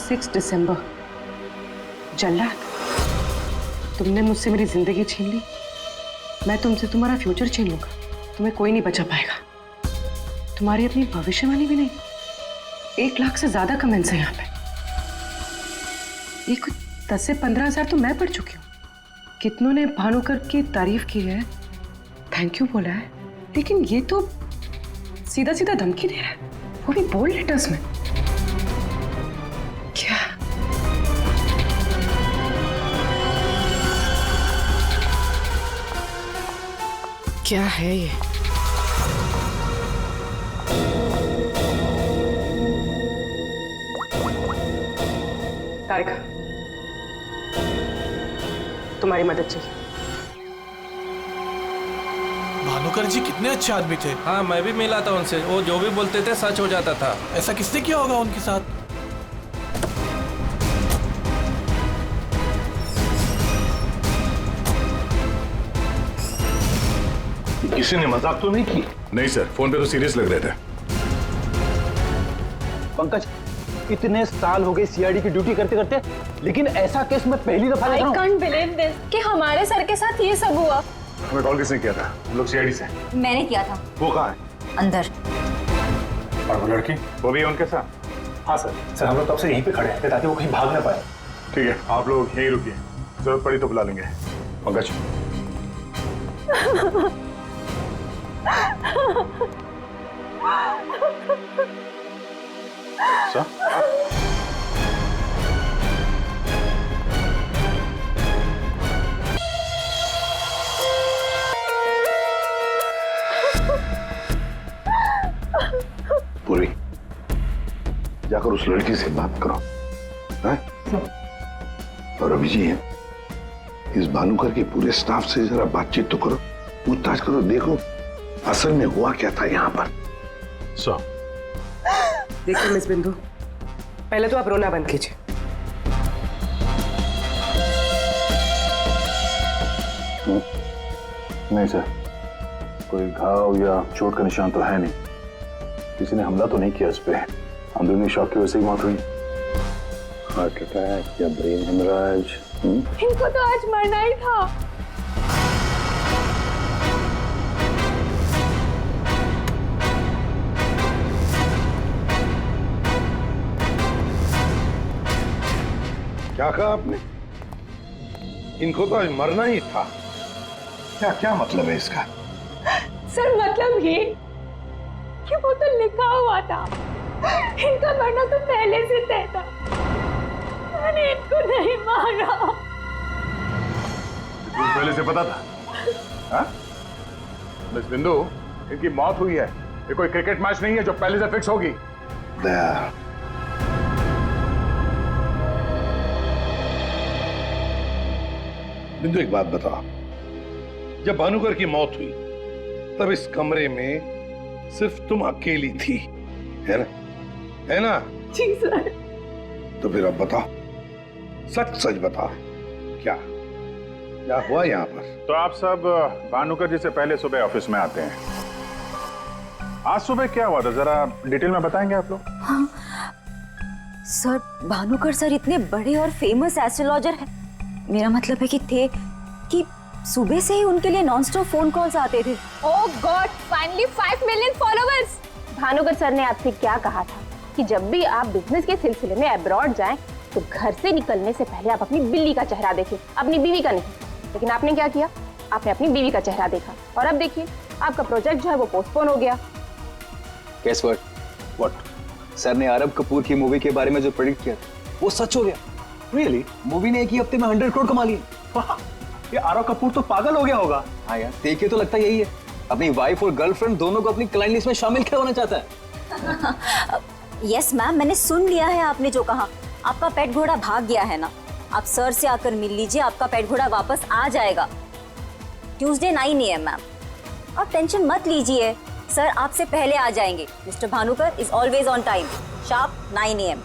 6 दिसंबर। जल्लाद, तुमने मुझसे मेरी जिंदगी छीन ली, मैं तुमसे तुम्हारा फ्यूचर छीन लूंगा। तुम्हें कोई नहीं बचा पाएगा। तुम्हारी अपनी भविष्यवाणी भी नहीं। 1 लाख से ज्यादा कमेंट्स हैं यहाँ पे। ये कुछ 10 से 15 हजार तो मैं पढ़ चुकी हूँ। कितनों ने भानुकर की तारीफ की है, थैंक यू बोला है, लेकिन ये तो सीधा सीधा धमकी दे रहा है, वो भी बोल्ड लेटर्स में। क्या क्या है ये? तारिका, तुम्हारी मदद चाहिए। भानुकर जी कितने अच्छे आदमी थे। हाँ, मैं भी मिला था उनसे, वो जो भी बोलते थे सच हो जाता था। ऐसा किसने किया होगा उनके साथ? किसी ने मजाक तो नहीं की? नहीं सर, फोन पे तो सीरियस लग रहे थे। पंकज, इतने साल हो गए सीआईडी की ड्यूटी करते करते, लेकिन ऐसा केस मैं पहली दफा देख रहा हूं। I can't believe this कि हमारे सर के साथ ये सब हुआ। हमें कॉल किसने किया था? हम लोग सीआईडी से। मैंने किया था। वो कहाँ है? अंदर। और वो लड़की? वो भी है उनके साथ? हाँ सर, हम लोग तब से यहीं पे खड़े हैं ताकि वो कहीं भाग ना पाए। ठीक है, आप लोग यहीं रुकिए, जरूरत पड़ी तो बुला लेंगे। पंकज। सर? पूरी, जाकर उस लड़की से बात करो, हैं? और अभी जी है, इस भानुकर के पूरे स्टाफ से जरा बातचीत तो करो, पूछताछ करो, देखो असल में हुआ क्या था यहाँ पर। सर, देखिए मिस बिंदु, पहले तो आप रोना बंद कीजिए। नहीं सर, कोई घाव या चोट का निशान तो है नहीं। किसी ने हमला तो नहीं किया इस पे। अंदरूनी शॉक की वजह से ही मौत हुई। हार्ट अटैक या ब्रेन हेमराज? इनको तो आज मरना ही था। क्या कहा आपने? इनको तो आज मरना ही था। क्या क्या मतलब है इसका? सर मतलब ये कि वो तो लिखा हुआ था, इनका मरना तो पहले से तय था। मैंने इनको नहीं मारा। पहले से पता था? हाँ? मिस बिंदु, इनकी मौत हुई है, ये कोई क्रिकेट मैच नहीं है जो पहले से फिक्स होगी। दया, बिंदु एक बात बताओ, जब भानुकर की मौत हुई तब इस कमरे में सिर्फ तुम अकेली थी, है ना? है ना? जी सर। तो फिर अब बताओ, सच सच बताओ, क्या क्या हुआ यहाँ पर? तो आप सब भानुकर जी से पहले सुबह ऑफिस में आते हैं। आज सुबह क्या हुआ था, जरा डिटेल में बताएंगे आप लोग? हाँ सर, भानुकर सर इतने बड़े और फेमस एस्ट्रोलॉजर हैं। मेरा मतलब है कि थे कि सुबह से ही उनके लिए नॉनस्टॉप फोन कॉल्स आते थे। Oh God, finally 5 million followers. Bhanukar sir ने आपसे क्या कहा था कि जब भी आप बिजनेस के सिलसिले में अब्रॉड जाएं तो घर से निकलने से पहले आप अपनी बिल्ली का चेहरा देखें, अपनी बीवी का नहीं। लेकिन आपने क्या किया? आपने अपनी बीवी का चेहरा देखा और अब देखिए आपका प्रोजेक्ट जो है वो पोस्टपोन हो गया। Guess what? What? सर ने आरब कपूर की मूवी के बारे में जो प्रेडिक्ट किया था वो सच हो गया। Really? मूवी ने एक ही हफ्ते में 100 करोड़ कमा लिए। ये आरव कपूर तो पागल हो गया होगा। हाँ यार, देखिए तो लगता यही है। अपनी वाइफ और गर्लफ्रेंड दोनों को अपनी क्लाइंट लिस्ट में शामिल करवाना चाहता है। यस मैम, मैंने सुन लिया है आपने जो कहा। आपका पेट घोड़ा भाग गया है ना, आप सर से आकर मिल लीजिए, आपका पेट घोड़ा वापस आ जाएगा ट्यूसडे 9 AM मैम। आप टेंशन मत लीजिए, सर आपसे पहले आ जाएंगे। Mister Bhanukar is always on time, sharp 9 AM।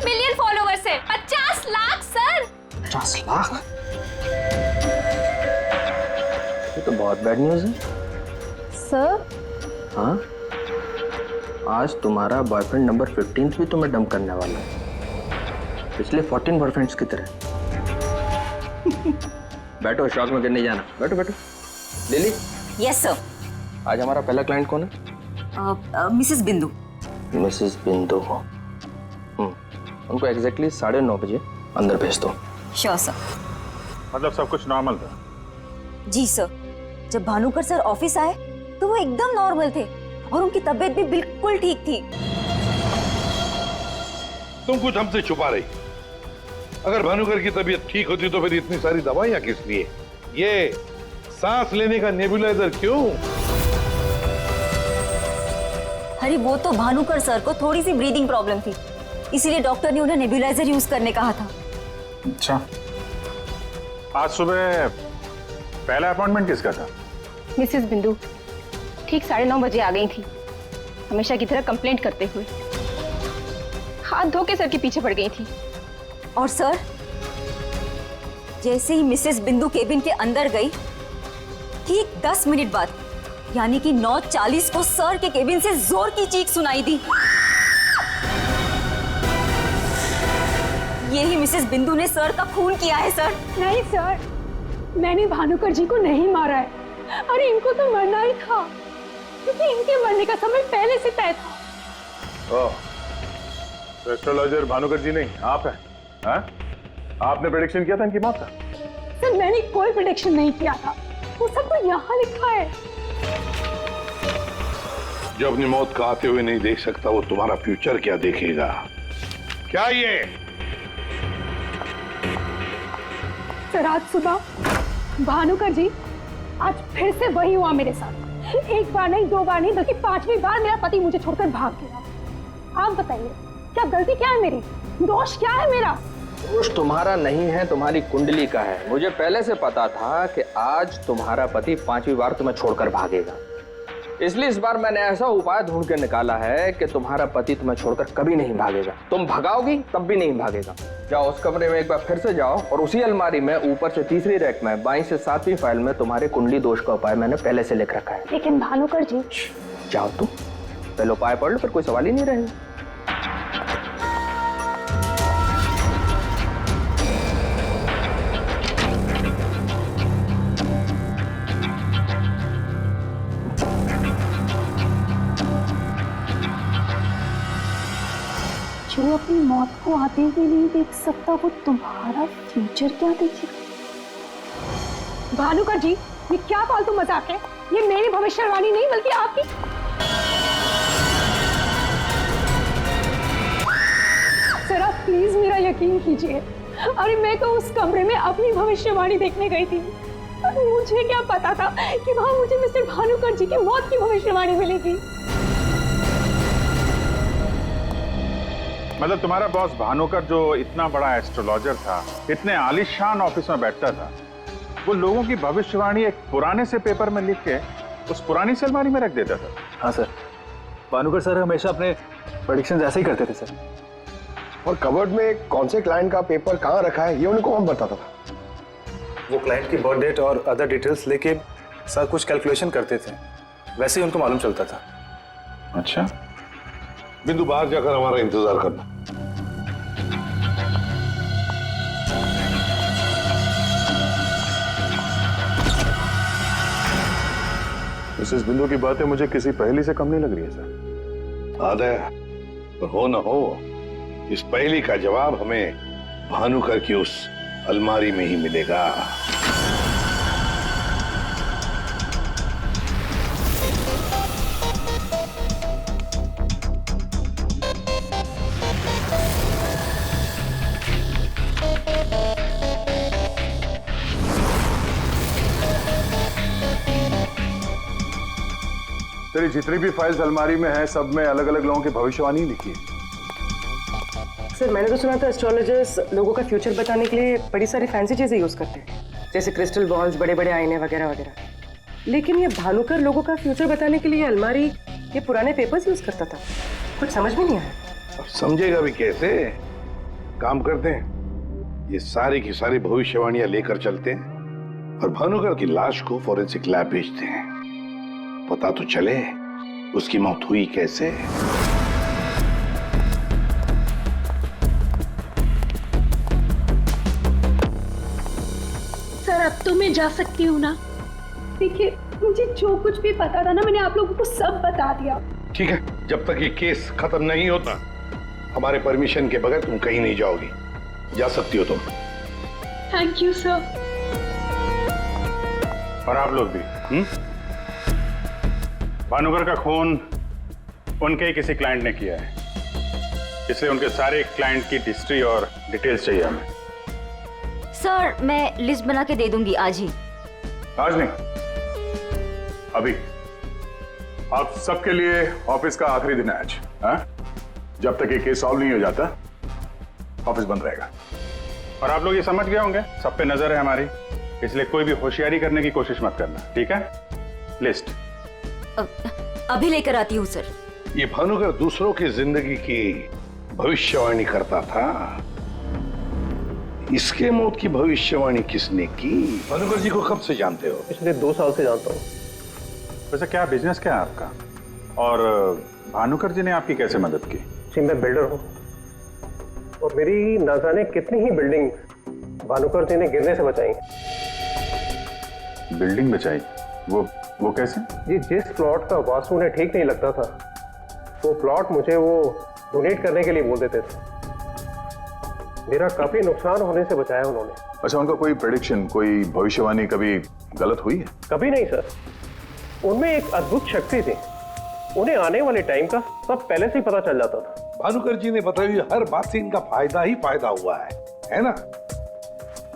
Million followers है। 50 लाख सर। 50 लाख? ये तो बहुत बैड न्यूज है। सर हाँ, आज तुम्हारा बॉयफ्रेंड नंबर 15 भी तुम्हें डंप करने वाला है, पिछले 14 बॉयफ्रेंड्स की तरह। बैठो, शॉक में गिरने जाना। बैठो बैठो। Lily, yes sir. आज हमारा पहला क्लाइंट कौन है? मिसेस बिंदु। मिसेस बिंदु को उनको एग्जैक्टली 9:30 बजे अंदर भेज दो। Sure sir. मतलब सब कुछ नॉर्मल था? जी सर, जब भानुकर सर ऑफिस आए तो वो एकदम नॉर्मल थे और उनकी तबीयत भी बिल्कुल ठीक थी। तुम कुछ हमसे छुपा रही। अगर भानुकर की तबीयत ठीक होती तो फिर इतनी सारी दवाइयां किस लिए? ये सांस लेने का नेबुलाइजर क्यों? अरे वो तो भानुकर सर को थोड़ी सी ब्रीदिंग प्रॉब्लम थी, इसीलिए डॉक्टर ने उन्हें नेबुलाइजर यूज करने कहा था। अच्छा, आज सुबह पहला अपॉइंटमेंट किसका था? मिसेस बिंदु ठीक 9:30 बजे आ गई थी, हमेशा की तरह कंप्लेंट करते हुए। हाथ धो के सर के पीछे पड़ गई थी। और सर, जैसे ही मिसेस बिंदु केबिन के अंदर गई, ठीक 10 मिनट बाद यानी कि 9:40 को सर के केबिन से जोर की चीख सुनाई दी। यही मिसेस बिंदु ने सर का खून किया है सर। नहीं सर, मैंने भानुकर जी को नहीं मारा है। अरे इनको तो मरना ही था, क्योंकि इनके मरने का समय पहले से तय था। ओह, तो एस्ट्रोलॉजर भानुकर जी नहीं, आप हैं? हाँ? आपने प्रेडिक्शन किया था इनकी मौत का? सर मैंने कोई प्रेडिक्शन नहीं किया था, वो सब तो यहाँ लिखा है। जो अपनी मौत का आते हुए नहीं देख सकता, वो तुम्हारा फ्यूचर क्या देखेगा? क्या ये? सर आज सुबह भानुकर जी, आज फिर से वही हुआ मेरे साथ। एक बार नहीं, 2 बार नहीं, बल्कि 5वीं बार मेरा पति मुझे छोड़कर भाग गया। आप बताइए, क्या गलती क्या है मेरी? दोष क्या है मेरा? दोष तुम्हारा नहीं है, तुम्हारी कुंडली का है। मुझे पहले से पता था कि आज तुम्हारा पति 5वीं बार तुम्हें छोड़कर भागेगा, इसलिए इस बार मैंने ऐसा उपाय ढूंढ के निकाला है कि तुम्हारा पति तुम्हें छोड़कर कभी नहीं भागेगा। तुम भगाओगी तब भी नहीं भागेगा। जाओ उस कमरे में एक बार फिर से जाओ, और उसी अलमारी में ऊपर से 3री रैक में 22 से 7वीं फाइल में तुम्हारे कुंडली दोष का उपाय मैंने पहले से लिख रखा है। लेकिन भानुकर जी। जाओ तुम पहले उपाय पढ़ लो, फिर कोई सवाल ही नहीं रहेगा। जो अपनी मौत को आते हुए नहीं देख सकता, वो तुम्हारा फ्यूचर क्या देखेगा? भानुकर जी, ये क्या फालतू मजाक है? ये मेरी भविष्यवाणी नहीं, बल्कि आपकी। सर आप प्लीज मेरा यकीन कीजिए। अरे मैं तो उस कमरे में अपनी भविष्यवाणी देखने गई थी। मुझे क्या पता था कि वहां मुझे मिस्टर भानुकर जी की मौत की भविष्यवाणी मिलेगी। मतलब तुम्हारा बॉस भानुकर जो इतना बड़ा एस्ट्रोलॉजर था, इतने आलीशान ऑफिस में बैठता था, वो लोगों की भविष्यवाणी एक पुराने से पेपर में लिख के उस पुरानी से अलमारी में रख देता था। हाँ सर, भानुकर सर हमेशा अपने प्रेडिक्शंस ऐसे ही करते थे सर। और कबर्ड में कौन से क्लाइंट का पेपर कहाँ रखा है, ये उनको कौन बताता था? वो क्लाइंट की बर्थ डेट और अदर डिटेल्स लेके सर कुछ कैलकुलेशन करते थे, वैसे ही उनको मालूम चलता था। अच्छा, बिंदु बाहर जाकर हमारा इंतजार करना। मिसेस बिंदु की बातें मुझे किसी पहेली से कम नहीं लग रही है सर। आदय, पर हो न हो, इस पहेली का जवाब हमें भानुकर की उस अलमारी में ही मिलेगा। तेरी जितनी भी फाइल्स अलमारी में है, सब में अलग अलग लोगों की भविष्यवाणी लिखी है। सर मैंने तो सुना था एस्ट्रोलॉजर्स लोगों का फ्यूचर बताने के लिए बड़ी सारी फैंसी चीजें यूज करते हैं, जैसे क्रिस्टल बॉल्स, बड़े बड़े आईने वगैरह वगैरह। लेकिन ये भानुकर लोगों का फ्यूचर बताने के लिए अलमारी ये पुराने पेपर्स यूज करता था, कुछ समझ में नहीं आया। समझेगा भी कैसे? काम करते हैं, ये सारी की सारी भविष्यवाणियां लेकर चलते हैं और भानुकर की लाश को फॉरेंसिक लैब भेजते हैं। पता तो चले उसकी मौत हुई कैसे। सर अब तो मैं जा सकती हूँ ना? देखिए मुझे जो कुछ भी पता था ना, मैंने आप लोगों को सब बता दिया। ठीक है, जब तक ये केस खत्म नहीं होता हमारे परमिशन के बगैर तुम कहीं नहीं जाओगी। जा सकती हो तुम। Thank you sir. और आप लोग भी। भानुकर का खून उनके ही किसी क्लाइंट ने किया है, इसलिए उनके सारे क्लाइंट की हिस्ट्री और डिटेल्स चाहिए हमें। सर मैं लिस्ट बना के दे दूंगी आज ही। आज नहीं, अभी। आप सबके लिए ऑफिस का आखिरी दिन है आज। हाँ? जब तक ये केस सॉल्व नहीं हो जाता ऑफिस बंद रहेगा। और आप लोग ये समझ गए होंगे, सब पे नजर है हमारी, इसलिए कोई भी होशियारी करने की कोशिश मत करना, ठीक है? लिस्ट अभी लेकर आती हूँ सर। ये भानुकर दूसरों की जिंदगी की भविष्यवाणी करता था, इसके मौत की भविष्यवाणी किसने की? भानुकर जी को कब से जानते हो? पिछले 2 साल से जानता हूँ। वैसे क्या बिजनेस क्या है आपका, और भानुकर जी ने आपकी कैसे मदद की? जी मैं बिल्डर हूँ और मेरी ना जाने कितनी ही बिल्डिंग भानुकर जी ने गिरने से बचाई। बिल्डिंग बचाई? वो कैसे? जी जिस प्लॉट का वास्तु उन्हें ठीक नहीं लगता था, वो प्लॉट मुझे वो डोनेट करने के लिए बोल देते थे। मेरा काफी नुकसान होने से बचाया उन्होंने। अच्छा, उनका कोई प्रेडिक्शन, कोई भविष्यवाणी कभी गलत हुई है? कभी नहीं सर, उनमें एक अद्भुत शक्ति थी, उन्हें आने वाले टाइम का सब पहले से ही पता चल जाता था। भानुकर जी ने बताई हुई हर बात से इनका फायदा ही फायदा हुआ है ना?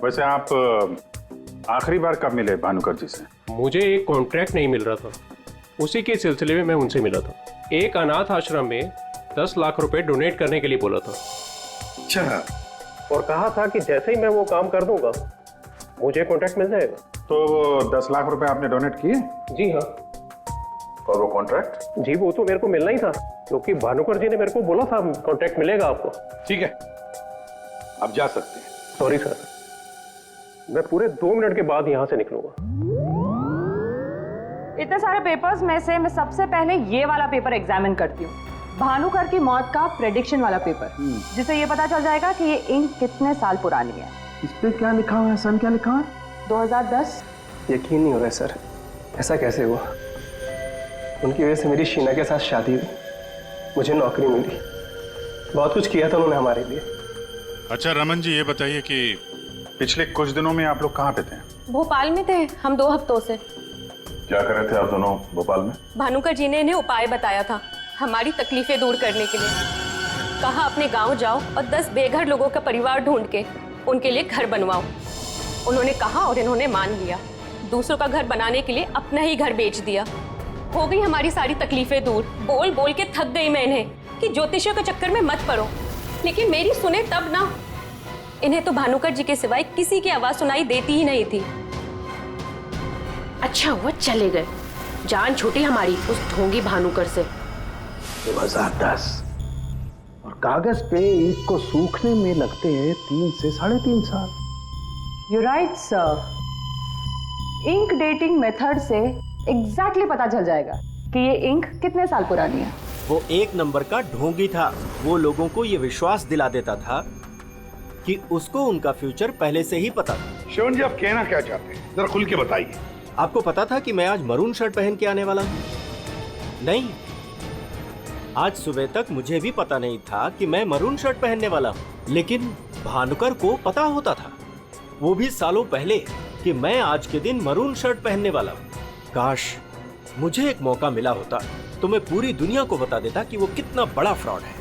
वैसे आप आखिरी बार कब मिले भानुकर जी से? मुझे एक कॉन्ट्रैक्ट नहीं मिल रहा था, उसी के सिलसिले में मैं उनसे मिला था। एक अनाथ आश्रम में 10 लाख रुपए डोनेट करने के लिए बोला था। अच्छा। और कहा था कि जैसे ही मैं वो काम कर दूंगा मुझे कॉन्ट्रैक्ट मिल जाएगा। तो 10 लाख रुपए आपने डोनेट किए? जी हाँ। और वो कॉन्ट्रैक्ट? जी वो तो मेरे को मिलना ही था, क्योंकि भानुकर जी ने मेरे को बोला था कॉन्ट्रैक्ट मिलेगा आपको। ठीक है, अब जा सकते हैं। सॉरी सर, मैं पूरे 2 मिनट के बाद यहाँ से निकलूंगा। इतने सारे पेपर्स में से मैं सबसे पहले ये वाला पेपर एग्जामिन करती हूँ, भानुकर की मौत का प्रेडिक्शन वाला पेपर, जिससे ये पता चल जाएगा कि ये इंक कितने साल पुरानी है। इस पे क्या लिखा हुआ है? सन क्या लिखा है? 2010। यकीन नहीं हो रहा है सर, ऐसा कैसे हुआ? उनकी वजह से मेरी शीना के साथ शादी हुई, मुझे नौकरी मिली, बहुत कुछ किया था उन्होंने हमारे लिए। अच्छा रमन जी, ये बताइए कि पिछले कुछ दिनों में आप लोग कहाँ पे थे? भोपाल में थे हम 2 हफ्तों से। क्या कर रहे थे आप दोनों भोपाल में? भानुकर जी ने इन्हें उपाय बताया था हमारी तकलीफें दूर करने के लिए। कहा अपने गांव जाओ और 10 बेघर लोगों का परिवार ढूंढ के उनके लिए घर बनवाओ। उन्होंने कहा और इन्होंने मान लिया। दूसरों का घर बनाने के लिए अपना ही घर बेच दिया। हो गई हमारी सारी तकलीफें दूर। बोल बोल के थक गई मैं इन्हें कि ज्योतिषियों के चक्कर में मत पड़ो, लेकिन मेरी सुने तब ना। इन्हें तो भानुकर जी के सिवाय किसी की आवाज सुनाई देती ही नहीं थी। अच्छा हुआ चले गए, जान छूटी हमारी उस ढोंगी भानुकर से। 2010 और कागज पे ईंक को सूखने में लगते हैं 3 से 3.5 साल। You right sir, ink dating method से एग्जैक्टली पता चल जाएगा कि ये इंक कितने साल पुरानी है। वो एक नंबर का ढोंगी था। वो लोगों को ये विश्वास दिला देता था कि उसको उनका फ्यूचर पहले से ही पता था। श्रवण जी, आप कहना क्या चाहते हैं, जरा खुल के बताइए। आपको पता था कि मैं आज मरून शर्ट पहन के आने वाला हूँ? नहीं, आज सुबह तक मुझे भी पता नहीं था कि मैं मरून शर्ट पहनने वाला हूँ, लेकिन भानुकर को पता होता था, वो भी सालों पहले, कि मैं आज के दिन मरून शर्ट पहनने वाला हूँ। काश मुझे एक मौका मिला होता तो मैं पूरी दुनिया को बता देता कि वो कितना बड़ा फ्रॉड है।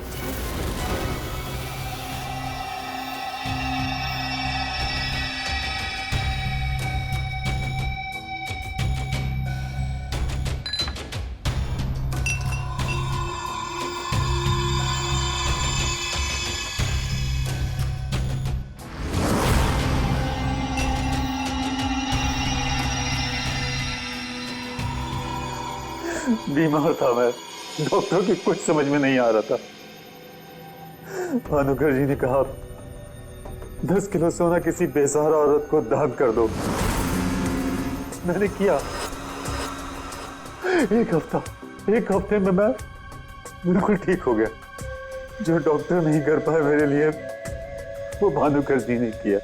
बीमार था मैं, डॉक्टर की कुछ समझ में नहीं आ रहा था। भानुकर जी ने कहा 10 किलो सोना किसी बेसहारा औरत को दान कर दो। मैंने किया। एक हफ्ते में मैं बिल्कुल ठीक हो गया। जो डॉक्टर नहीं कर पाए मेरे लिए, वो भानुकर जी ने किया।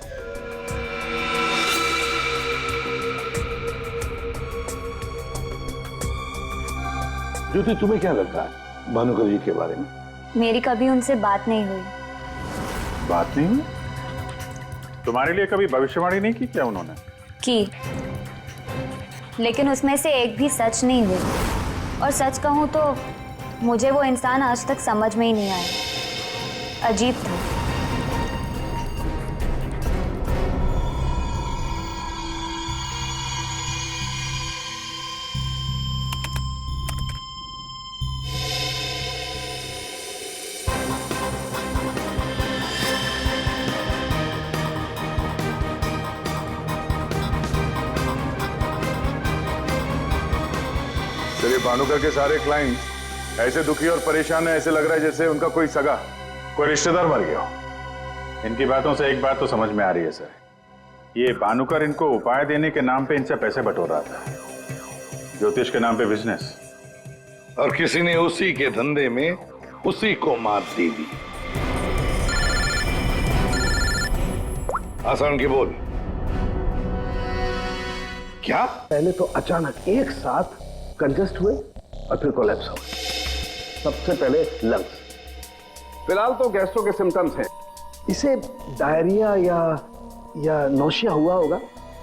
ज्योति, तुम्हें क्या लगता है भानुकर जी के बारे में? मेरी कभी उनसे बात नहीं हुई। बात नहीं हुई? तुम्हारे लिए कभी भविष्यवाणी नहीं की क्या उन्होंने? की, लेकिन उसमें से एक भी सच नहीं हुई। और सच कहूं तो मुझे वो इंसान आज तक समझ में ही नहीं आया। अजीब था। चलिए, भानुकर के सारे क्लाइंट ऐसे दुखी और परेशान है, ऐसे लग रहा है जैसे उनका कोई सगा, कोई रिश्तेदार मर गया हो। इनकी बातों से एक बात तो समझ में आ रही है सर, ये भानुकर इनको उपाय देने के नाम पे इनसे पैसे बटोर रहा था, ज्योतिष के नाम पे बिजनेस। और किसी ने उसी के धंधे में उसी को मात दे दी। आसान की बोल। क्या? पहले तो अचानक एक साथ कंजस्ट हुए और फिर कोलैप्स हो गए। सबसे पहले लंग्स। फिलहाल तो गैस्ट्रो के सिम्टम्स हैं। इसे डायरिया या नौशिया हुआ होगा।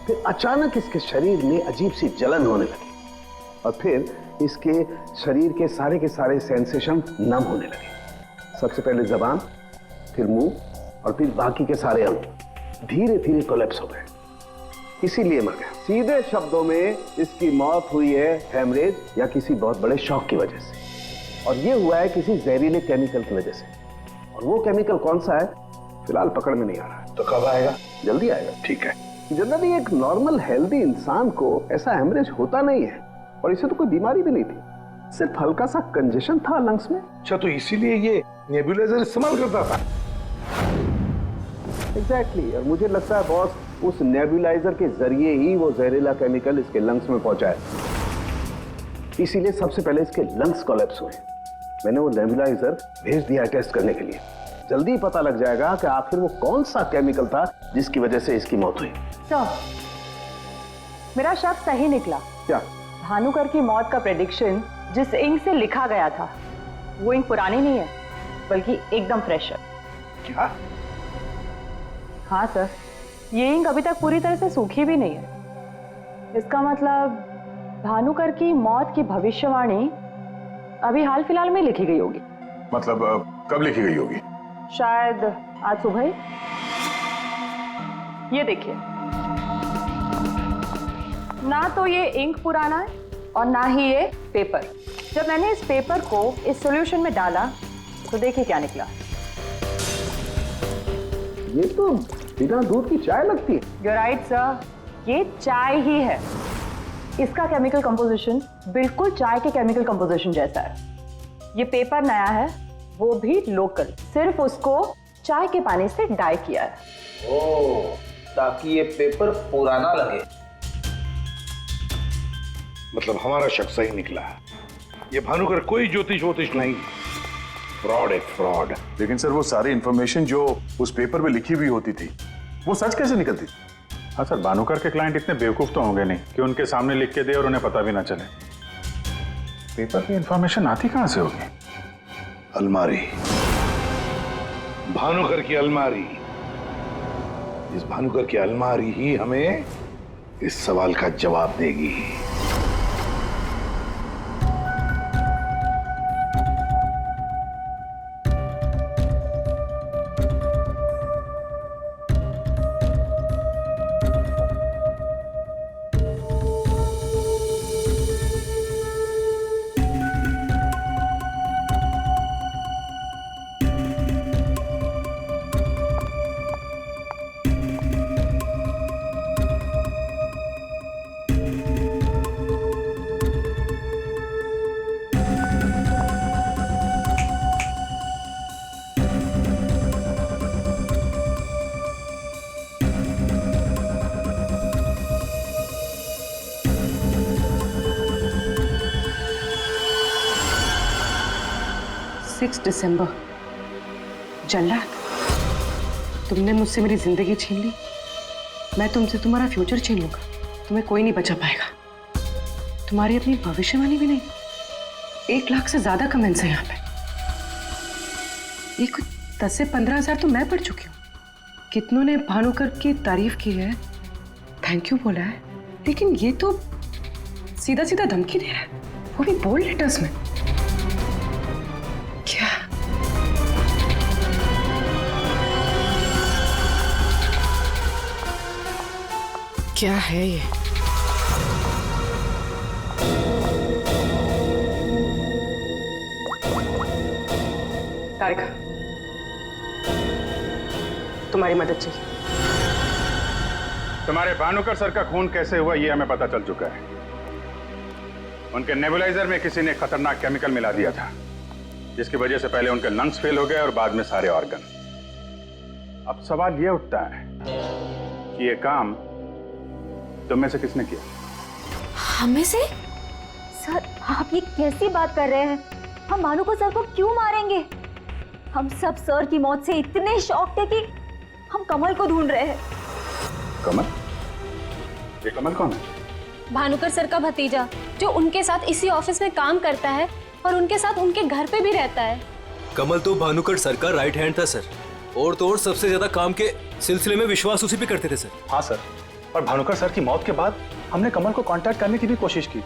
फिर अचानक इसके शरीर में अजीब सी जलन होने लगी और फिर इसके शरीर के सारे सेंसेशन नम होने लगे। सबसे पहले जबान, फिर मुंह और फिर बाकी के सारे अंग धीरे धीरे कोलैप्स हो गए। इसीलिए मर गया। सीधे शब्दों में इसकी मौत हुई है हेमरेज या किसी बहुत बड़े शॉक की वजह से, और ये हुआ है किसी जहरीले केमिकल की वजह से। और वो केमिकल कौन सा है फिलहाल पकड़ में नहीं आ रहा है। तो कब आएगा? जल्दी आएगा। ठीक है। जनरली एक नॉर्मल हेल्दी इंसान को ऐसा हेमरेज होता नहीं है, और इसे तो कोई बीमारी भी नहीं थी, सिर्फ हल्का सा कंजेशन था लंग्स में। अच्छा, तो इसीलिए ये नेबुलाइजर इस्तेमाल करता था? एग्जैक्टली। और मुझे लगता है बॉस, उस नेबुलाइजर के जरिए ही वो जहरीला केमिकल इसके लंग्स में पहुंचा है। इसीलिए सबसे पहले इसके लंग्स कोलैप्स हुए। मैंने वो नेबुलाइजर भेज दिया टेस्ट करने के लिए। जल्दी पता लग जाएगा कि आखिर वो कौन सा केमिकल था जिसकी वजह से इसकी मौत हुई। सर, मेरा शक सही निकला। क्या? भानुकर की मौत का प्रेडिक्शन जिस इंक से लिखा गया था, वो इंक पुरानी नहीं है, बल्कि एकदम फ्रेश है। क्या? हाँ सर, ये इंक अभी तक पूरी तरह से सूखी भी नहीं है। इसका मतलब भानुकर की मौत की भविष्यवाणी अभी हाल फिलहाल में लिखी गई होगी। मतलब कब लिखी गई होगी? शायद आज सुबह ही। ये देखिए, ना तो ये इंक पुराना है और ना ही ये पेपर। जब मैंने इस पेपर को इस सॉल्यूशन में डाला तो देखिए क्या निकला। ये तो बिना दूध की चाय लगती है। You're right, sir. ये चाय ही है। इसका केमिकल कंपोजिशन बिल्कुल चाय के केमिकल कंपोजिशन जैसा है। ये पेपर नया है, वो भी लोकल, सिर्फ उसको चाय के पानी से डाई किया है। ओह, ताकि ये पेपर पुराना लगे। मतलब हमारा शक सही निकला है। ये भानुकर कोई ज्योतिष नहीं, फ्रॉड है, फ्रॉड। लेकिन सर, वो सारी इंफॉर्मेशन जो उस पेपर में लिखी हुई होती थी, वो सच कैसे निकलती? हाँ सर, भानुकर के क्लाइंट इतने बेवकूफ तो होंगे नहीं कि उनके सामने लिख के दे और उन्हें पता भी ना चले। पेपर की इंफॉर्मेशन आती कहां से होगी? अलमारी, भानुकर की अलमारी। इस भानुकर की अलमारी ही हमें इस सवाल का जवाब देगी। 6 दिसंबर। जल्लाद, तुमने मुझसे मेरी जिंदगी छीन ली, मैं तुमसे तुम्हारा फ्यूचर छीन लूंगा। तुम्हें कोई नहीं बचा पाएगा, तुम्हारी अपनी भविष्यवाणी भी नहीं। 1 लाख से ज्यादा कमेंट्स हैं यहाँ पे। ये कुछ 10 से 15 हजार तो मैं पढ़ चुकी हूँ। कितनों ने भानुकर की तारीफ की है, थैंक यू बोला है, लेकिन ये तो सीधा सीधा धमकी दे रहा है, वो भी बोल्ड लेटर्स में। क्या क्या है ये? तारिका, तुम्हारी मदद चाहिए। तुम्हारे भानुकर सर का खून कैसे हुआ ये हमें पता चल चुका है। उनके नेबुलाइजर में किसी ने खतरनाक केमिकल मिला दिया था, जिसकी वजह से पहले उनके लंग्स फेल हो गए और बाद में सारे ऑर्गन। अब सवाल ये उठता है कि ये काम तुम में से किसने किया? हमें से? सर, आप ये कैसी बात कर रहे हैं? हम भानुकर सर को क्यों मारेंगे? हम सब सर की मौत से इतने शॉक थे कि हम कमल को ढूंढ रहे हैं। कमल? ये कमल कौन है? भानुकर सर का भतीजा, जो उनके साथ इसी ऑफिस में काम करता है और उनके साथ उनके घर पे भी रहता है। कमल तो भानुकर सर का राइट हैंड था सर, और तो और सबसे ज्यादा काम के सिलसिले में विश्वास उसी पे करते थे सर। हाँ सर, और भानुकर सर की मौत के बाद हमने कमल को कांटेक्ट करने की भी कोशिश की,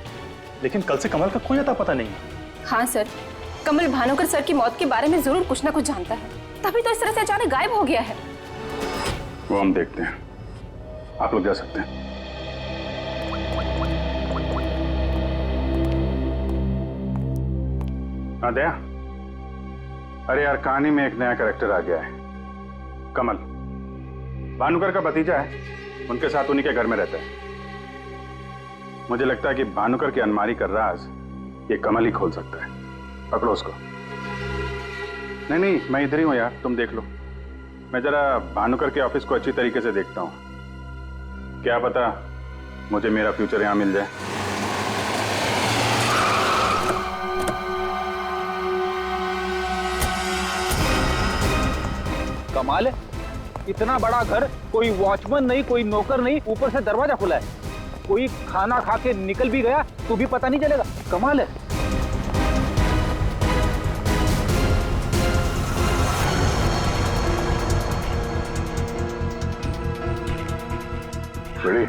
लेकिन कल से कमल का कोई अता पता नहीं। हाँ सर, कमल भानुकर सर की मौत के बारे में जरूर कुछ ना कुछ जानता है, तभी तो इस तरह से अचानक गायब हो गया है। वो हम देखते हैं, आप लोग जा सकते हैं। हाँ दया, अरे यार कहानी में एक नया कैरेक्टर आ गया है, कमल। भानुकर का भतीजा है, उनके साथ उन्हीं के घर में रहता है। मुझे लगता है कि भानुकर की अलमारी का राज ये कमल ही खोल सकता है। पकड़ो उसको। नहीं नहीं, मैं इधर ही हूं यार, तुम देख लो। मैं जरा भानुकर के ऑफिस को अच्छी तरीके से देखता हूं, क्या पता मुझे मेरा फ्यूचर यहां मिल जाए। कमाल है, इतना बड़ा घर, कोई वॉचमैन नहीं, कोई नौकर नहीं, ऊपर से दरवाजा खुला है। कोई खाना खा के निकल भी गया तो भी पता नहीं चलेगा। कमाल है। बड़ी,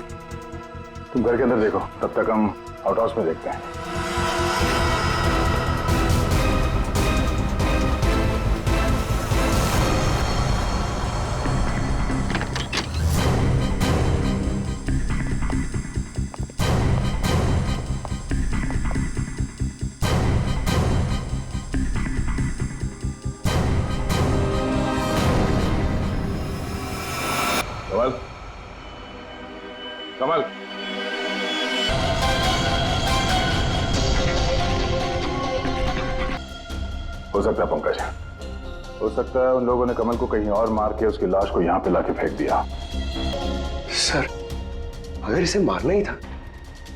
तुम घर के अंदर देखो, तब तक हम आउट हाउस में देखते हैं। कमल, कमल, हो सकता है पंकज, हो सकता है उन लोगों ने कमल को कहीं और मार के उसकी लाश को यहां पे लाके फेंक दिया। सर, अगर इसे मारना ही था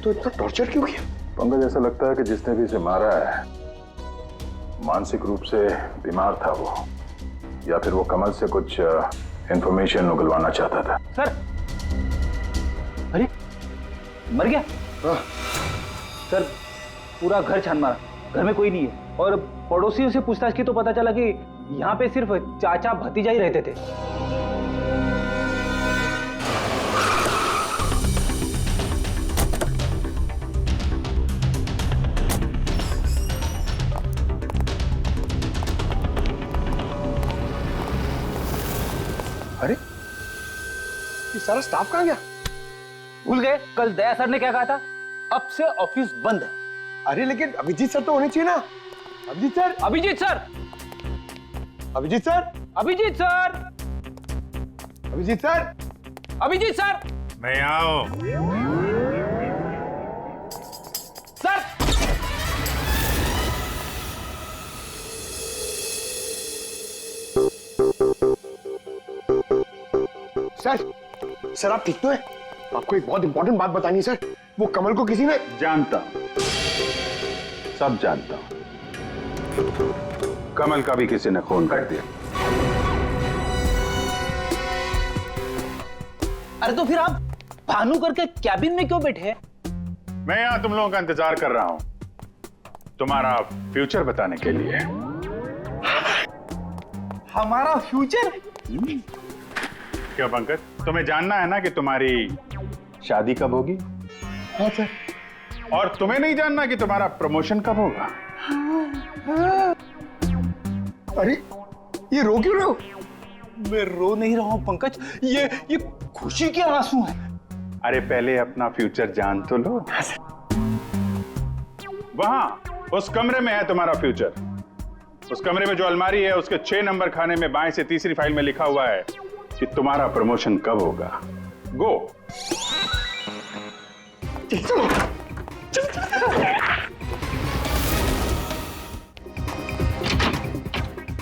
तो इतना टॉर्चर क्यों किया? पंकज, ऐसा लगता है कि जिसने भी इसे मारा है मानसिक रूप से बीमार था वो, या फिर वो कमल से कुछ इंफॉर्मेशन उगलवाना चाहता था। सर, अरे मर गया? सर, पूरा घर छान मारा, घर में कोई नहीं है, और पड़ोसियों से पूछताछ की तो पता चला कि यहाँ पे सिर्फ चाचा भतीजा ही रहते थे। अरे, ये सारा स्टाफ कहाँ गया? भूल गए कल दया सर ने क्या कहा था? अब से ऑफिस बंद है। अरे लेकिन अभिजीत सर तो होने चाहिए ना। Abhijit sir, Abhijit sir, Abhijit sir, Abhijit sir, Abhijit sir, Abhijit sir, मैं आओ। सर, सर आप ठीक तो है? आपको एक बहुत इंपॉर्टेंट बात बतानी है सर। वो कमल को किसी ने... जानता हूं, सब जानता हूं। कमल का भी किसी ने खून कर दिया। अरे तो फिर आप भानुकर के कैबिन में क्यों बैठे हैं? मैं यहां तुम लोगों का इंतजार कर रहा हूं, तुम्हारा फ्यूचर बताने के लिए। हमारा फ्यूचर? क्या पंकज, तुम्हें जानना है ना कि तुम्हारी शादी कब होगी? हाँ सर। और तुम्हें नहीं जानना कि तुम्हारा प्रमोशन कब होगा? अरे ये रो क्यों रहे हो? मैं रो नहीं रहा हूं पंकज, ये खुशी के आंसू हैं। अरे पहले अपना फ्यूचर जान तो लो। वहां उस कमरे में है तुम्हारा फ्यूचर। उस कमरे में जो अलमारी है उसके 6 नंबर खाने में बाएं से तीसरी फाइल में लिखा हुआ है कि तुम्हारा प्रमोशन कब होगा। गो।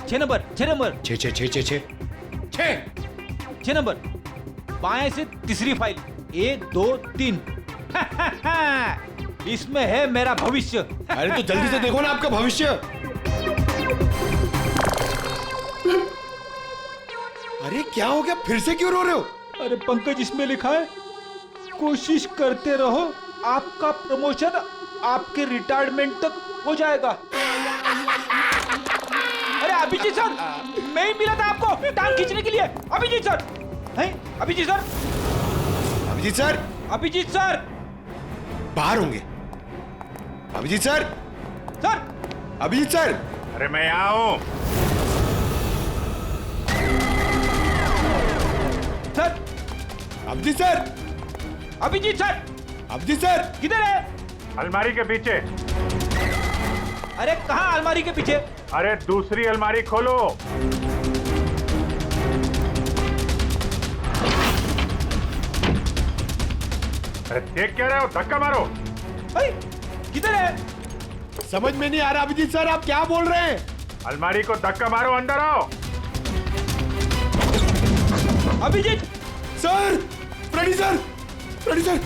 6 नंबर 6 नंबर 6 नंबर बाएं से तीसरी फाइल 1 2 3। इसमें है मेरा भविष्य। अरे तो जल्दी से देखो ना आपका भविष्य। अरे क्या हो गया, फिर से क्यों रो रहे हो? अरे पंकज इसमें लिखा है कोशिश करते रहो, आपका प्रमोशन आपके रिटायरमेंट तक हो जाएगा। अरे अभिजीत सर, मैं ही मिला था आपको टांग खींचने के लिए। अभिजीत सर हैं? Abhijit sir, Abhijit sir, Abhijit sir बाहर होंगे। Abhijit sir, sir, Abhijit sir. अरे मैं यहाँ हूं। Sir, Abhijit sir, Abhijit sir, Abhijit sir किधर है? अलमारी के पीछे। अरे कहाँ अलमारी के पीछे? अरे दूसरी अलमारी खोलो। अरे देख क्या रहे हो, धक्का मारो। किधर है? समझ में नहीं आ रहा अभिजीत सर, आप क्या बोल रहे हैं? अलमारी को धक्का मारो, अंदर आओ। Abhijit sir, Freddy sir, Freddy sir.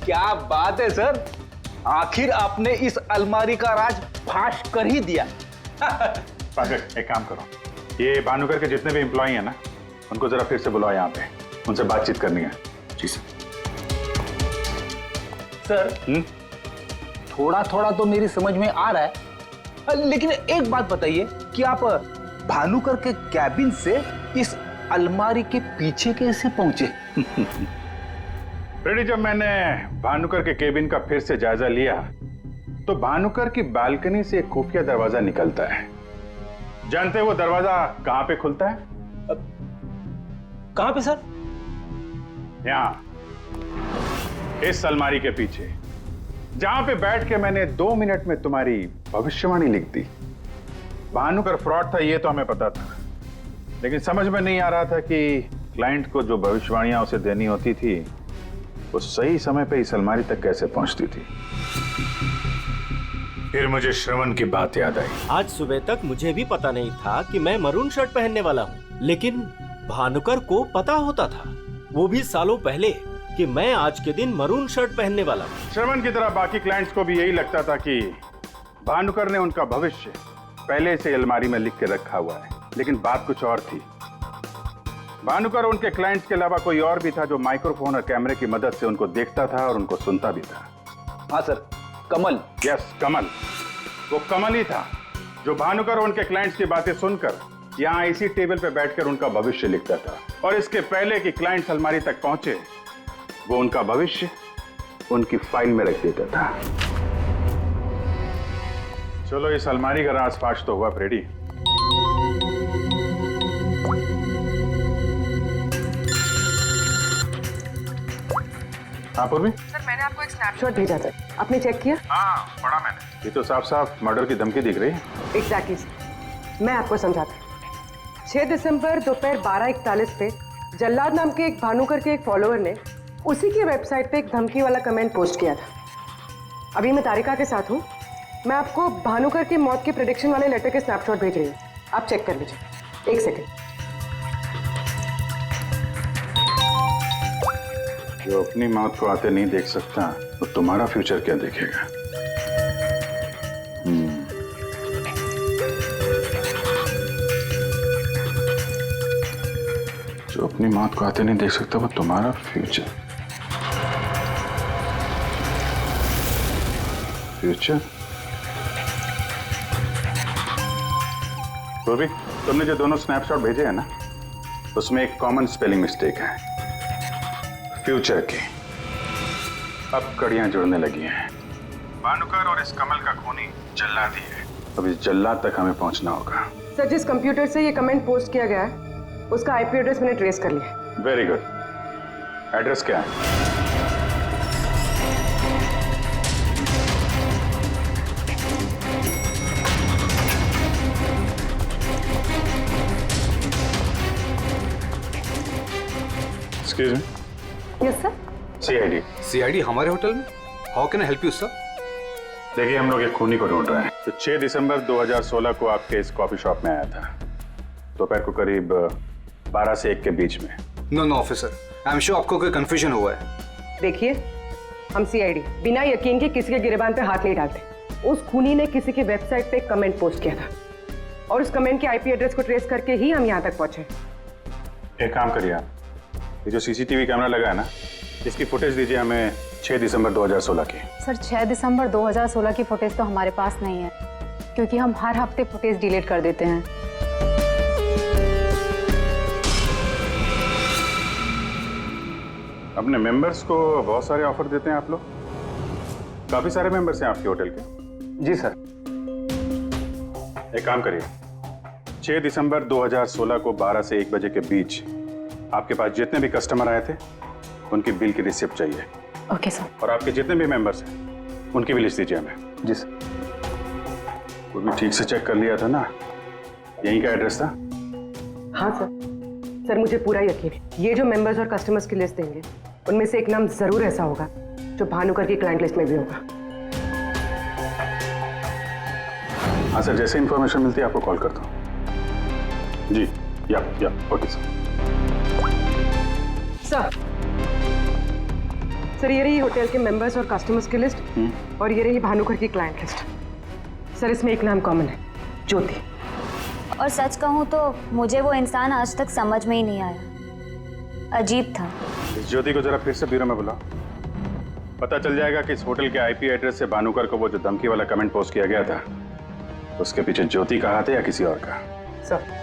क्या बात है सर, आखिर आपने इस अलमारी का राज फाश कर ही दिया। पंकज एक काम करो, ये भानुकर के जितने भी एम्प्लॉय हैं ना, उनको जरा फिर से बुलाओ यहाँ पे, उनसे बातचीत करनी है। जी सर। सर थोड़ा थोड़ा तो मेरी समझ में आ रहा है, लेकिन एक बात बताइए कि आप भानुकर के कैबिन से इस अलमारी के पीछे कैसे पहुंचे? रेडी, जब मैंने भानुकर के केबिन का फिर से जायजा लिया तो भानुकर की बालकनी से एक खुफिया दरवाजा निकलता है। जानते हैं वो दरवाजा कहां पे खुलता है? कहां पे सर? यहां, इस अलमारी के पीछे, जहां पे बैठ के मैंने 2 मिनट में तुम्हारी भविष्यवाणी लिख दी। भानुकर फ्रॉड था ये तो हमें पता था, लेकिन समझ में नहीं आ रहा था कि क्लाइंट को जो भविष्यवाणियां उसे देनी होती थी वो सही समय पे इस अलमारी तक कैसे पहुंचती थी। फिर मुझे श्रवण की बात याद आई। आज सुबह तक मुझे भी पता नहीं था कि मैं मरून शर्ट पहनने वाला हूँ, लेकिन भानुकर को पता होता था, वो भी सालों पहले, कि मैं आज के दिन मरून शर्ट पहनने वाला हूँ। श्रवण की तरह बाकी क्लाइंट्स को भी यही लगता था कि भानुकर ने उनका भविष्य पहले से अलमारी में लिख के रखा हुआ है, लेकिन बात कुछ और थी। भानुकर उनके क्लाइंट्स के अलावा कोई और भी था जो माइक्रोफोन और कैमरे की मदद से उनको देखता था और उनको सुनता भी था। हाँ सर, कमल। यस, कमल। वो कमल ही था जो भानुकर उनके क्लाइंट्स की बातें सुनकर यहाँ इसी टेबल पे बैठकर उनका भविष्य लिखता था, और इसके पहले कि क्लाइंट्स अलमारी तक पहुंचे वो उनका भविष्य उनकी फाइल में रख देता था। चलो इस अलमारी का राज फाश तो हुआ फ्रेडी। हाँ पूर्वी? सर मैंने आपको एक स्नैपशॉट भेजा था, आपने चेक किया? हाँ पढ़ा मैंने। ये तो साफ साफ मर्डर की धमकी दिख रही है। एग्जैक्टली सर, मैं आपको समझाता हूँ। 6 दिसंबर दोपहर 12:41 पे जल्लाद नाम के एक भानुकर के एक फॉलोअर ने उसी की वेबसाइट पे एक धमकी वाला कमेंट पोस्ट किया था। अभी मैं तारिका के साथ हूँ, मैं आपको भानुकर की मौत के प्रेडिक्शन वाले लेटर के स्नैपशॉट भेज रही हूँ, आप चेक कर लीजिए। 1 सेकेंड। जो अपनी मौत को आते नहीं देख सकता वो तुम्हारा फ्यूचर क्या देखेगा? जो अपनी मौत को आते नहीं देख सकता वो तुम्हारा फ्यूचर पूर्वी, तुमने जो दोनों स्नैपशॉट भेजे हैं ना, उसमें एक कॉमन स्पेलिंग मिस्टेक है, फ्यूचर की। अब कड़ियां जुड़ने लगी हैं। भानुकर और इस कमल का खूनी जल्लाद ही है। अब इस जल्लाद तक हमें पहुंचना होगा। सर, जिस कंप्यूटर से ये कमेंट पोस्ट किया गया है उसका आईपी एड्रेस मैंने ट्रेस कर लिया। Very good. एड्रेस क्या है? Excuse me? Yes sir. CID। CID हमारे होटल में? How can I help you sir? देखिए, हम लोग एक खूनी को ढूंढ रहे हैं तो 6 दिसंबर 2016 को आपके इस कॉफी शॉप में आया था, दोपहर को करीब 12 से 1 के बीच में। No officer, I am sure आपको कोई कंफ्यूजन हुआ है। देखिए, हम CID बिना यकीन के किसी के गिरेबान पे हाथ नहीं डालते। उस खूनी ने किसी की वेबसाइट पे कमेंट पोस्ट किया था और उस कमेंट के आईपी एड्रेस को ट्रेस करके ही हम यहाँ तक पहुंचे। एक काम करिए आप, ये जो CCTV कैमरा लगा है ना, इसकी फुटेज दीजिए हमें 6 दिसंबर 2016 की। सर, 6 दिसंबर 2016 की फुटेज तो हमारे पास नहीं है, क्योंकि हम हर हफ्ते फुटेज डिलीट कर देते हैं। अपने मेंबर्स को बहुत सारे ऑफर देते हैं आप लोग? काफी सारे मेंबर्स हैं आपके होटल के? जी सर। एक काम करिए, 6 दिसंबर 2016 को 12 से 1 बजे के बीच आपके पास जितने भी कस्टमर आए थे उनकी बिल की रिसिप्ट चाहिए। Okay sir. और आपके जितने भी मेंबर्स हैं उनकी भी लिस्ट दीजिए हमें। जी सर। वो भी ठीक से चेक कर लिया था ना? यहीं का एड्रेस था? हाँ सर, मुझे पूरा यकीन है ये जो मेंबर्स और कस्टमर्स की लिस्ट देंगे उनमें से एक नाम जरूर ऐसा होगा जो भानुकर की क्लाइंट लिस्ट में भी होगा। हाँ सर, जैसे इंफॉर्मेशन मिलती है आपको कॉल करता हूँ। जी, या ओके सर। सर, ये रही होटल के मेंबर्स और कस्टमर्स की लिस्ट और ये रही भानुकर की क्लाइंट लिस्ट। सर, इसमें एक नाम कॉमन है, ज्योति। और सच कहूँ तो मुझे वो इंसान आज तक समझ में ही नहीं आया, अजीब था। इस ज्योति को जरा फिर से ब्यूरो में बुलाओ, पता चल जाएगा कि इस होटल के आईपी एड्रेस से भानुकर को वो जो धमकी वाला कमेंट पोस्ट किया गया था उसके पीछे ज्योति का हाथ है या किसी और का। सर,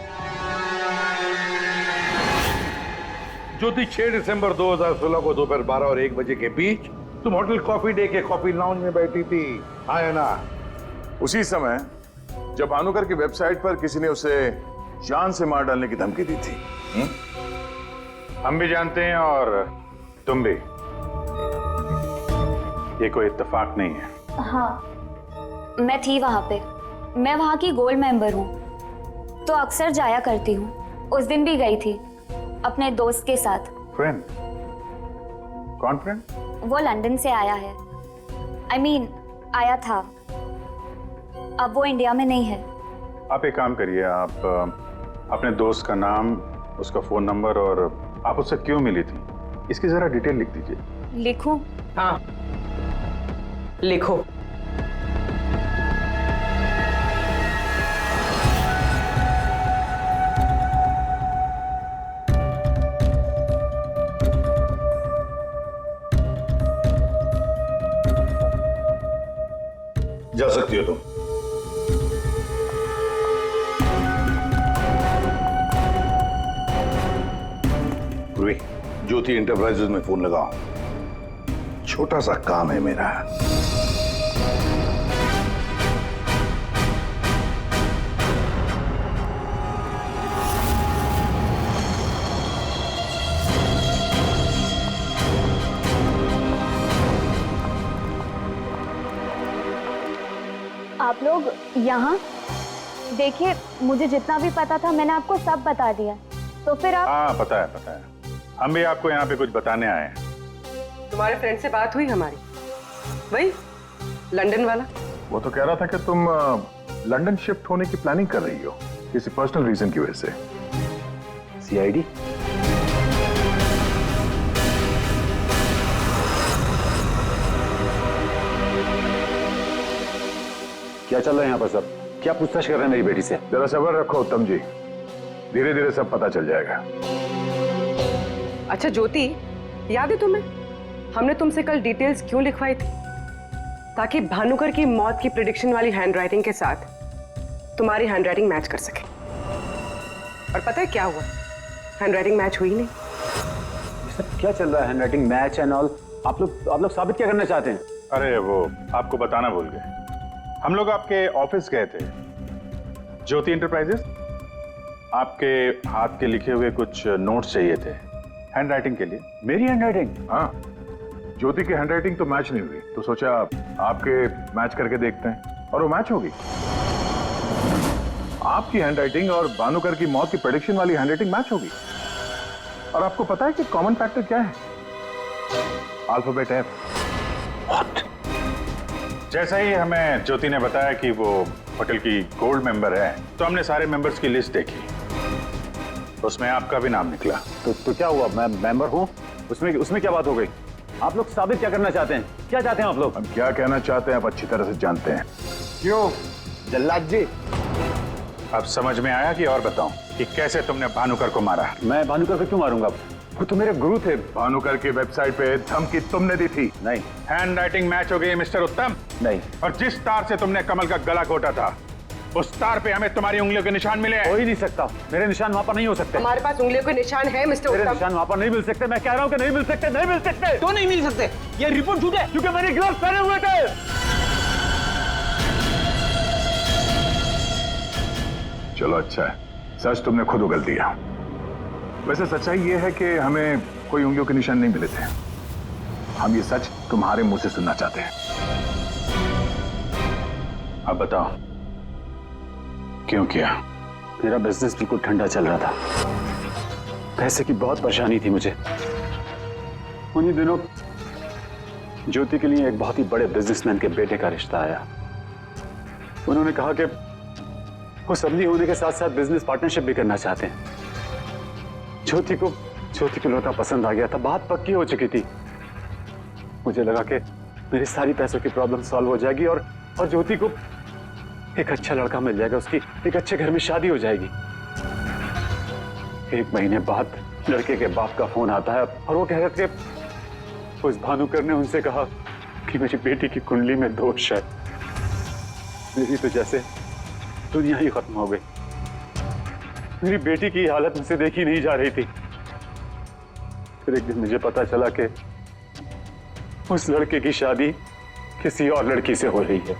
ज्योति 6 दिसंबर 2016 को दोपहर 12 और 1 बजे के बीच तुम होटल कॉफी डे के कॉफी लाउंज में बैठी थी, हाँ है ना? उसी समय जब भानुकर की वेबसाइट पर किसी ने उसे जान से मार डालने की धमकी दी थी। हम भी जानते हैं और तुम भी। ये कोई इत्तेफाक नहीं है। हाँ, मैं थी वहां पे। मैं वहां की गोल्ड मेंबर हूँ तो अक्सर जाया करती हूँ। उस दिन भी गई थी अपने दोस्त के साथ। फ्रेंड? कौन फ्रेंड? वो लंदन से आया है। I mean, आया था। अब वो इंडिया में नहीं है। आप एक काम करिए, आप अपने दोस्त का नाम, उसका फोन नंबर और आप उससे क्यों मिली थी, इसकी जरा डिटेल लिख दीजिए। लिखूं? हाँ, लिखो। जा सकती हो तुम। पूर्वी, ज्योति इंटरप्राइजेज में फोन लगाओ, छोटा सा काम है मेरा। आप लोग यहाँ देखिए, मुझे जितना भी पता था मैंने आपको सब बता दिया, तो फिर आप। हाँ, पता है। हम भी आपको यहाँ पे कुछ बताने आए हैं। तुम्हारे फ्रेंड से बात हुई हमारी, वही लंदन वाला? वो तो कह रहा था कि तुम लंदन शिफ्ट होने की प्लानिंग कर रही हो किसी पर्सनल रीजन की वजह से। CID? क्या चल रहा है यहाँ पर सब? क्या पूछताछ कर रहे हैं मेरी बेटी से? जरा सब्र रखो उत्तम जी, धीरे धीरे सब पता चल जाएगा। अच्छा ज्योति, याद है तुम्हें हमने तुमसे कल डिटेल्स क्यों लिखवाई थी? ताकि भानुकर की मौत की प्रिडिक्शन वाली हैंडराइटिंग के साथ तुम्हारी हैंडराइटिंग मैच कर सके। और पता है क्या हुआ? हैंडराइटिंग मैच हुई नहीं। सब क्या चल रहा है? Handwriting match and all. आप लोग साबित क्या करना चाहते हैं? अरे वो आपको बताना भूल गए, हम लोग आपके ऑफिस गए थे, ज्योति एंटरप्राइजेस। आपके हाथ के लिखे हुए कुछ नोट्स चाहिए थे हैंडराइटिंग के लिए। मेरी हैंडराइटिंग? हाँ, ज्योति की हैंडराइटिंग तो मैच नहीं हुई, तो सोचा आपके मैच करके देखते हैं, और वो मैच होगी। आपकी हैंडराइटिंग और भानुकर की मौत की प्रेडिक्शन वाली हैंडराइटिंग मैच होगी। और आपको पता है कि कॉमन फैक्टर क्या है? Alphabet F. व्हाट? जैसा ही हमें ज्योति ने बताया कि वो होटल की गोल्ड मेंबर है, तो हमने सारे मेंबर्स की लिस्ट देखी, उसमें आपका भी नाम निकला। तो क्या हुआ? मैं मेंबर हूँ, उसमें क्या बात हो गई? आप लोग साबित क्या करना चाहते हैं? क्या चाहते हैं आप लोग? हम क्या कहना चाहते हैं आप अच्छी तरह से जानते हैं। क्यों जल्लाद जी? अब समझ में आया कि और बताऊं कि कैसे तुमने भानुकर को मारा? मैं भानुकर को क्यों मारूंगा? वो तो मेरे गुरु थे। भानुकर की वेबसाइट पे धमकी तुमने दी थी। नहीं। हैंडराइटिंग मैच हो गई मिस्टर उत्तम। नहीं। और जिस तार से तुमने कमल का गला घोटा था, उस तार पे हमें तुम्हारी उंगलियों के निशान मिले। हो ही नहीं सकता, मेरे निशान वहां पर नहीं हो सकते। हमारे पास उंगलियों के निशान है मिस्टर उत्तम। मेरे निशान वहां पर नहीं मिल सकते। मैं कह रहा हूँ कि नहीं मिल सकते, नहीं मिल सकते। तो नहीं मिल सकते? ये रिपोर्ट झूठ है क्योंकि मैंने ग्लव्स पहने हुए थे। चलो अच्छा है, सच तुमने खुद उगल दिया। वैसे सच्चाई ये है कि हमें कोई उंगलियों के निशान नहीं मिले थे। हम ये सच तुम्हारे मुंह से सुनना चाहते हैं। अब बताओ क्यों किया? मेरा बिजनेस बिल्कुल ठंडा चल रहा था, पैसे की बहुत परेशानी थी मुझे। उन्हीं दिनों ज्योति के लिए एक बहुत ही बड़े बिजनेसमैन के बेटे का रिश्ता आया। उन्होंने कहा कि वो समधी होने के साथ साथ बिजनेस पार्टनरशिप भी करना चाहते हैं। ज्योति को लड़का पसंद आ गया था, बात पक्की हो चुकी थी। मुझे लगा कि मेरी सारी पैसों की प्रॉब्लम सॉल्व हो जाएगी और ज्योति को एक अच्छा लड़का मिल जाएगा, उसकी एक अच्छे घर में शादी हो जाएगी। 1 महीने बाद लड़के के बाप का फोन आता है और वो कह रहे थे उस भानुकर ने उनसे कहा कि मेरी बेटी की कुंडली में दोष है। मेरी तो जैसे दुनिया ही खत्म हो गई। मेरी बेटी की हालत मुझसे देखी नहीं जा रही थी। फिर एक दिन मुझे पता चला कि उस लड़के की शादी किसी और लड़की से हो रही है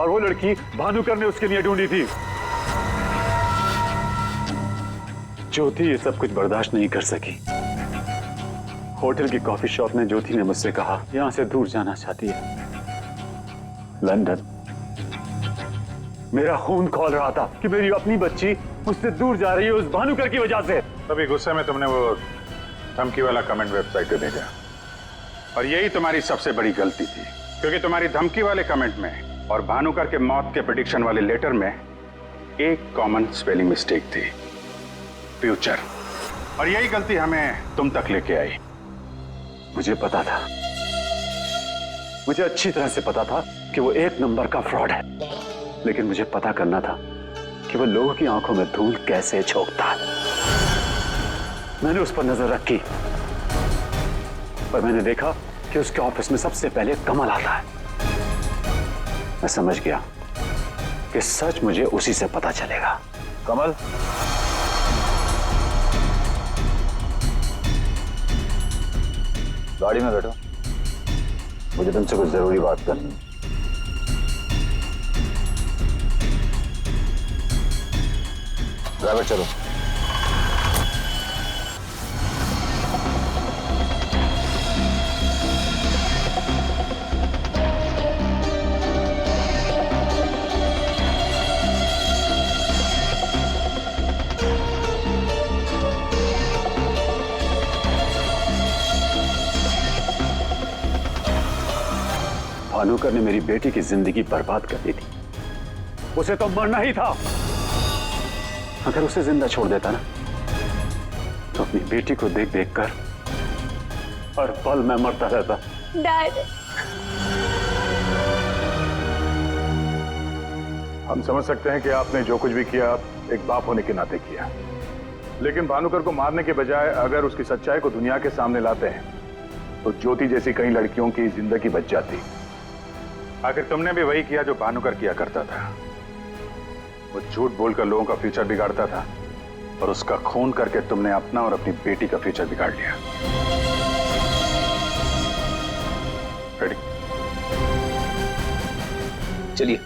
और वो लड़की भानुकर ने उसके लिए ढूंढी थी। ज्योति ये सब कुछ बर्दाश्त नहीं कर सकी। होटल की कॉफी शॉप में ज्योति ने मुझसे कहा यहां से दूर जाना चाहती है, लंदन। मेरा खून खौल रहा था कि मेरी अपनी बच्ची मुझसे दूर जा रही है उस भानुकर की वजह से। तभी गुस्से में तुमने वो धमकी वाला कमेंट वेबसाइट पे भेजा, और यही तुम्हारी सबसे बड़ी गलती थी, क्योंकि तुम्हारी धमकी वाले कमेंट में और भानुकर के मौत के प्रेडिक्शन वाले लेटर में एक कॉमन स्पेलिंग मिस्टेक थी, फ्यूचर। और यही गलती हमें तुम तक लेके आई। मुझे पता था, मुझे अच्छी तरह से पता था कि वो 1 नंबर का फ्रॉड है, लेकिन मुझे पता करना था कि वो लोगों की आंखों में धूल कैसे झोंकता है। मैंने उस पर नजर रखी और मैंने देखा कि उसके ऑफिस में सबसे पहले कमल आता है। मैं समझ गया कि सच मुझे उसी से पता चलेगा। कमल, गाड़ी में बैठो, मुझे तुमसे कुछ जरूरी बात करनी है। ड्राइवर चलो। भानुकर ने मेरी बेटी की जिंदगी बर्बाद कर दी थी। उसे तो मरना ही था। अगर उसे जिंदा छोड़ देता ना तो अपनी बेटी को देख देख कर हर पल मैं मरता रहता। डैड, हम समझ सकते हैं कि आपने जो कुछ भी किया एक बाप होने के नाते किया, लेकिन भानुकर को मारने के बजाय अगर उसकी सच्चाई को दुनिया के सामने लाते हैं तो ज्योति जैसी कई लड़कियों की जिंदगी बच जाती। आखिर तुमने भी वही किया जो भानुकर किया करता था। वो झूठ बोलकर लोगों का फ्यूचर बिगाड़ता था और उसका खून करके तुमने अपना और अपनी बेटी का फ्यूचर बिगाड़ लिया। रेडी? चलिए।